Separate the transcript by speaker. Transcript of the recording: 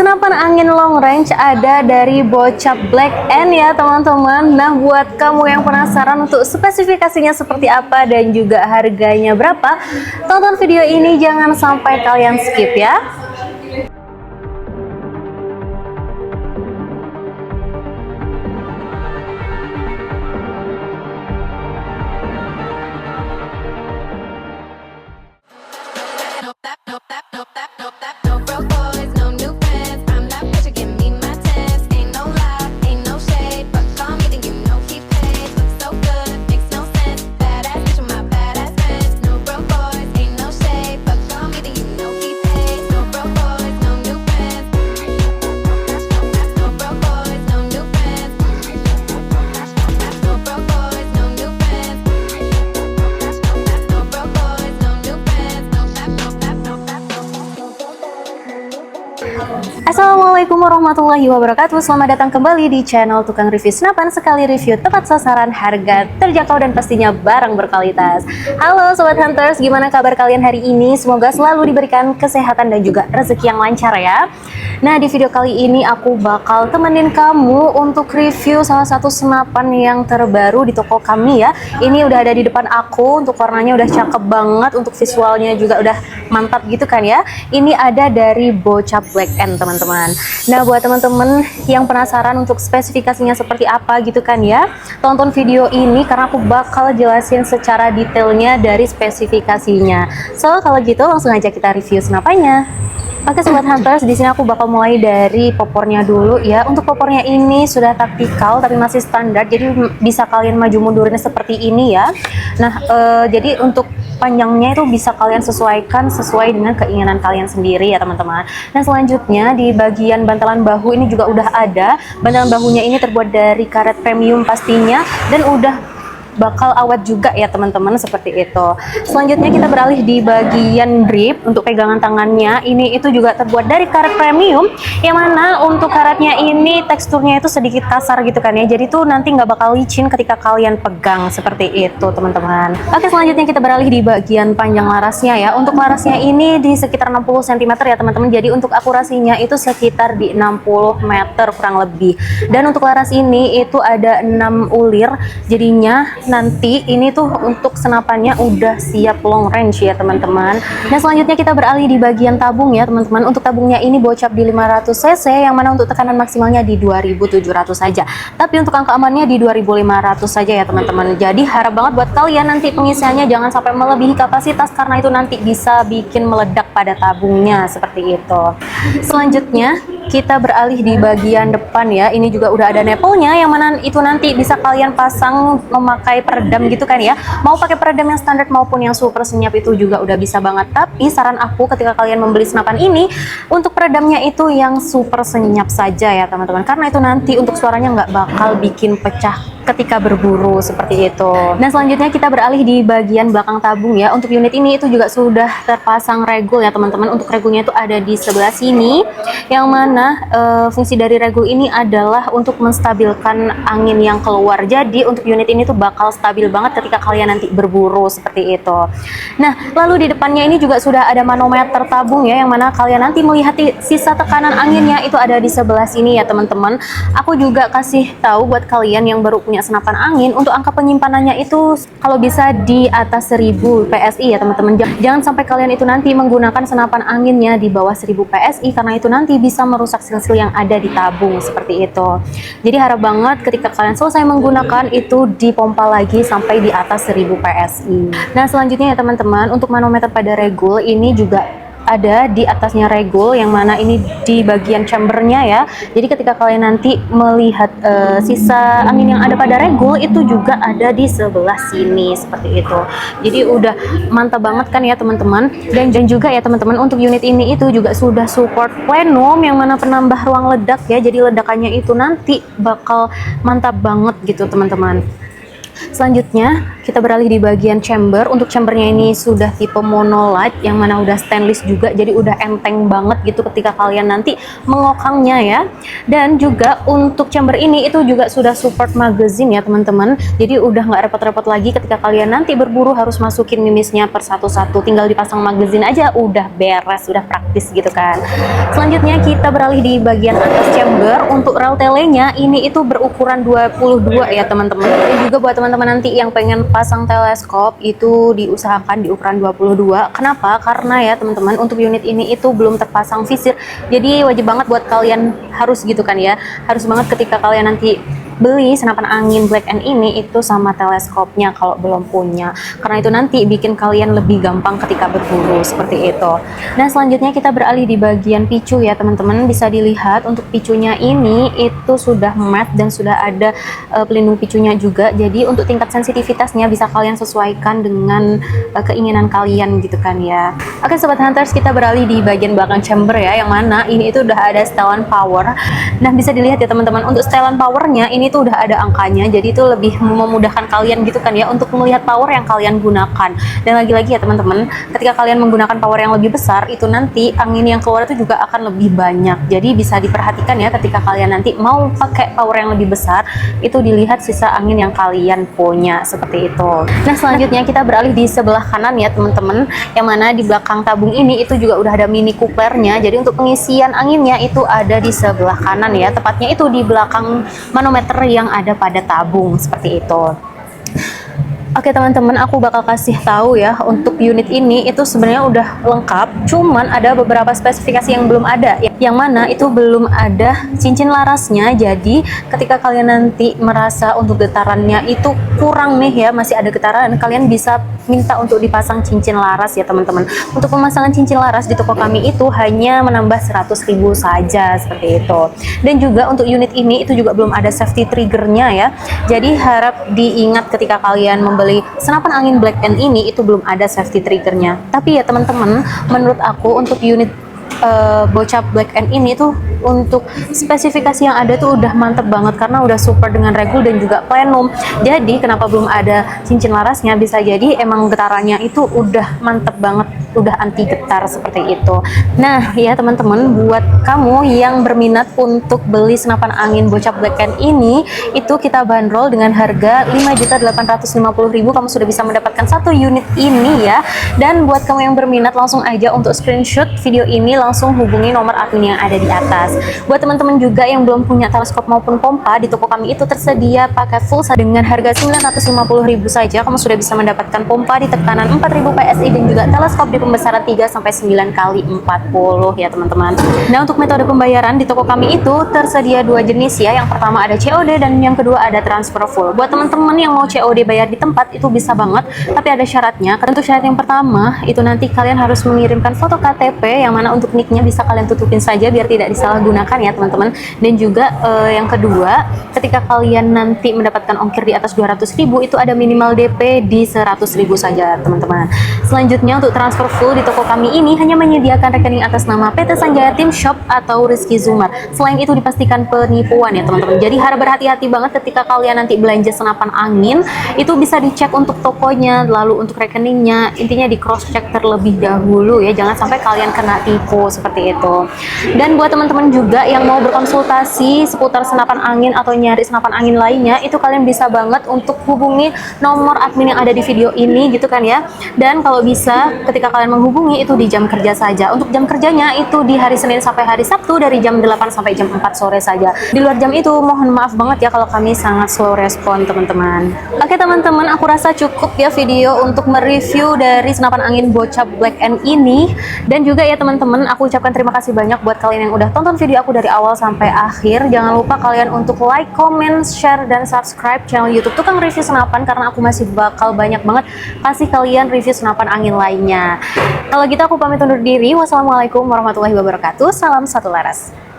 Speaker 1: Senapan angin long range ada dari Bocap Black N ya teman-teman. Nah, buat kamu yang penasaran untuk spesifikasinya seperti apa dan juga harganya berapa, tonton video ini jangan sampai kalian skip ya. Assalamualaikum warahmatullahi wabarakatuh. Selamat datang kembali di channel Tukang Review Senapan. Sekali review tepat sasaran, harga terjangkau, dan pastinya barang berkualitas. Halo Sobat Hunters, gimana kabar kalian hari ini? Semoga selalu diberikan kesehatan dan juga rezeki yang lancar ya. Nah, di video kali ini aku bakal temenin kamu untuk review salah satu senapan yang terbaru di toko kami ya. Ini udah ada di depan aku, untuk warnanya udah cakep banget, untuk visualnya juga udah mantap gitu kan ya. Ini ada dari Bocap Black N teman-teman. Nah, buat teman-teman yang penasaran untuk spesifikasinya seperti apa gitu kan ya, tonton video ini karena aku bakal jelasin secara detailnya dari spesifikasinya. So, kalau gitu langsung aja kita review senapannya. Oke Sobat Hunters, di sini aku bakal mulai dari popornya dulu ya. Untuk popornya ini sudah taktikal tapi masih standar, jadi bisa kalian maju mundurin seperti ini ya. Nah, jadi untuk panjangnya itu bisa kalian sesuaikan sesuai dengan keinginan kalian sendiri ya teman-teman. Nah, selanjutnya di bagian bantalan bahu ini juga udah ada. Bantalan bahunya ini terbuat dari karet premium pastinya, dan udah bakal awet juga ya teman-teman, seperti itu. Selanjutnya kita beralih di bagian grip. Untuk pegangan tangannya ini itu juga terbuat dari karet premium, yang mana untuk karetnya ini teksturnya itu sedikit kasar gitu kan ya, jadi tuh nanti nggak bakal licin ketika kalian pegang, seperti itu teman-teman. Oke, selanjutnya kita beralih di bagian panjang larasnya ya. Untuk larasnya ini di sekitar 60 cm ya teman-teman, jadi untuk akurasinya itu sekitar di 60 meter kurang lebih. Dan untuk laras ini itu ada 6 ulir, jadinya nanti ini tuh untuk senapannya udah siap long range ya teman-teman. Nah, selanjutnya kita beralih di bagian tabung ya teman-teman. Untuk tabungnya ini Bocap di 500 cc, yang mana untuk tekanan maksimalnya di 2700 saja, tapi untuk angka amannya di 2500 saja ya teman-teman. Jadi harap banget buat kalian nanti pengisiannya jangan sampai melebihi kapasitas, karena itu nanti bisa bikin meledak pada tabungnya, seperti itu. Selanjutnya kita beralih di bagian depan ya. Ini juga udah ada nepelnya, yang mana itu nanti bisa kalian pasang memakai peredam gitu kan ya. Mau pakai peredam yang standar maupun yang super senyap itu juga udah bisa banget. Tapi saran aku ketika kalian membeli senapan ini, untuk peredamnya itu yang super senyap saja ya teman-teman, karena itu nanti untuk suaranya nggak bakal bikin pecah ketika berburu, seperti itu. Nah, selanjutnya kita beralih di bagian belakang tabung ya. Untuk unit ini itu juga sudah terpasang regul ya teman-teman. Untuk regulnya itu ada di sebelah sini, yang mana fungsi dari regul ini adalah untuk menstabilkan angin yang keluar. Jadi untuk unit ini tuh bakal stabil banget ketika kalian nanti berburu, seperti itu. Nah, lalu di depannya ini juga sudah ada manometer tabung ya, yang mana kalian nanti melihat sisa tekanan anginnya itu ada di sebelah sini ya teman-teman. Aku juga kasih tahu buat kalian yang baru punya senapan angin, untuk angka penyimpanannya itu kalau bisa di atas 1000 PSI ya teman-teman. Jangan sampai kalian itu nanti menggunakan senapan anginnya di bawah 1000 PSI, karena itu nanti bisa merusak sil-sil yang ada di tabung, seperti itu. Jadi harap banget ketika kalian selesai menggunakan itu dipompa lagi sampai di atas 1000 PSI. Nah, selanjutnya ya teman-teman, untuk manometer pada regul ini juga ada di atasnya regul, yang mana ini di bagian chambernya ya. Jadi ketika kalian nanti melihat sisa angin yang ada pada regul itu juga ada di sebelah sini, seperti itu. Jadi udah mantap banget kan ya teman-teman. Dan juga ya teman-teman, untuk unit ini itu juga sudah support plenum, yang mana penambah ruang ledak ya. Jadi ledakannya itu nanti bakal mantap banget gitu teman-teman. Selanjutnya kita beralih di bagian chamber. Untuk chambernya ini sudah tipe monolight yang mana udah stainless juga, jadi udah enteng banget gitu ketika kalian nanti mengokangnya ya. Dan juga untuk chamber ini itu juga sudah support magazine ya teman-teman, jadi udah nggak repot-repot lagi ketika kalian nanti berburu harus masukin mimisnya per satu-satu, tinggal dipasang magazine aja udah beres, udah praktis gitu kan. Selanjutnya kita beralih di bagian atas chamber. Untuk rel telenya ini itu berukuran 22 ya teman-teman, dan juga buat teman-teman nanti yang pengen pasang teleskop itu diusahakan di ukuran 22. Kenapa? Karena ya teman-teman, untuk unit ini itu belum terpasang visir, jadi wajib banget buat kalian harus gitu kan ya, harus banget ketika kalian nanti beli senapan angin Black & ini itu sama teleskopnya kalau belum punya, karena itu nanti bikin kalian lebih gampang ketika berburu seperti itu. Nah selanjutnya kita beralih di bagian picu ya teman-teman. Bisa dilihat untuk picunya ini itu sudah matte dan sudah ada pelindung picunya juga, jadi untuk tingkat sensitivitasnya bisa kalian sesuaikan dengan keinginan kalian gitu kan ya. Oke sobat hunters, kita beralih di bagian belakang chamber ya, yang mana ini itu udah ada setelan power. Nah bisa dilihat ya teman-teman, untuk setelan powernya ini tuh udah ada angkanya, jadi itu lebih memudahkan kalian gitu kan ya untuk melihat power yang kalian gunakan. Dan lagi-lagi ya teman-teman, ketika kalian menggunakan power yang lebih besar itu nanti angin yang keluar itu juga akan lebih banyak, jadi bisa diperhatikan ya ketika kalian nanti mau pakai power yang lebih besar itu dilihat sisa angin yang kalian punya seperti itu. Nah selanjutnya kita beralih di sebelah kanan ya teman-teman, yang mana di belakang tabung ini itu juga udah ada mini couplernya, jadi untuk pengisian anginnya itu ada di sebelah kanan ya, tepatnya itu di belakang manometer yang ada pada tabung seperti itu. Oke teman-teman, aku bakal kasih tahu ya, untuk unit ini itu sebenarnya udah lengkap, cuman ada beberapa spesifikasi yang belum ada, yang mana itu belum ada cincin larasnya. Jadi ketika kalian nanti merasa untuk getarannya itu kurang nih ya, masih ada getaran, kalian bisa minta untuk dipasang cincin laras ya teman-teman. Untuk pemasangan cincin laras di toko kami itu hanya menambah 100.000 saja seperti itu. Dan juga untuk unit ini itu juga belum ada safety triggernya ya, jadi harap diingat ketika kalian membeli senapan angin Black & ini itu belum ada safety triggernya. Tapi ya teman-teman, menurut aku untuk unit bocap Black & ini tuh untuk spesifikasi yang ada tuh udah mantep banget, karena udah super dengan regul dan juga plenum. Jadi kenapa belum ada cincin larasnya, bisa jadi emang getarannya itu udah mantep banget, udah anti getar seperti itu. Nah ya teman-teman, buat kamu yang berminat untuk beli senapan angin bocap Black & ini, itu kita bandrol dengan harga 5.850.000. Kamu sudah bisa mendapatkan satu unit ini ya. Dan buat kamu yang berminat, langsung aja untuk screenshot video ini, langsung hubungi nomor admin yang ada di atas. Buat teman-teman juga yang belum punya teleskop maupun pompa, di toko kami itu tersedia paket full dengan harga 950.000 saja. Kamu sudah bisa mendapatkan pompa di tekanan 4000 PSI dan juga teleskop di pembesaran 3 sampai 9 kali 40 ya teman-teman. Nah untuk metode pembayaran di toko kami itu tersedia dua jenis ya. Yang pertama ada COD dan yang kedua ada transfer full. Buat teman-teman yang mau COD bayar di tempat itu bisa banget, tapi ada syaratnya. Untuk syarat yang pertama itu nanti kalian harus mengirimkan foto KTP, yang mana untuk nicknya bisa kalian tutupin saja biar tidak disalahgunakan ya teman-teman. Dan juga yang kedua, ketika kalian nanti mendapatkan ongkir di atas 200.000 itu ada minimal DP di 100.000 saja teman-teman. Selanjutnya untuk transfer full di toko kami ini hanya menyediakan rekening atas nama PT Sanjaya Team Shop atau Rizky Zumar. Selain itu dipastikan penipuan ya teman-teman, jadi harap berhati-hati banget ketika kalian nanti belanja senapan angin. Itu bisa dicek untuk tokonya, lalu untuk rekeningnya, intinya di cross check terlebih dahulu ya, jangan sampai kalian kena tipu seperti itu. Dan buat teman-teman juga yang mau berkonsultasi seputar senapan angin atau nyari senapan angin lainnya, itu kalian bisa banget untuk hubungi nomor admin yang ada di video ini gitu kan ya. Dan kalau bisa ketika kalian menghubungi itu di jam kerja saja. Untuk jam kerjanya itu di hari Senin sampai hari Sabtu dari jam 8 sampai jam 4 sore saja. Di luar jam itu mohon maaf banget ya kalau kami sangat slow respon teman-teman. Oke teman-teman, aku rasa cukup ya video untuk mereview dari senapan angin bocap Black & ini. Dan juga ya teman-teman, aku ucapkan terima kasih banyak buat kalian yang udah tonton video aku dari awal sampai akhir. Jangan lupa kalian untuk like, comment, share, dan subscribe channel YouTube Tukang Review Senapan, karena aku masih bakal banyak banget kasih kalian review senapan angin lainnya. Kalau gitu aku pamit undur diri. Wassalamualaikum warahmatullahi wabarakatuh. Salam satu laras.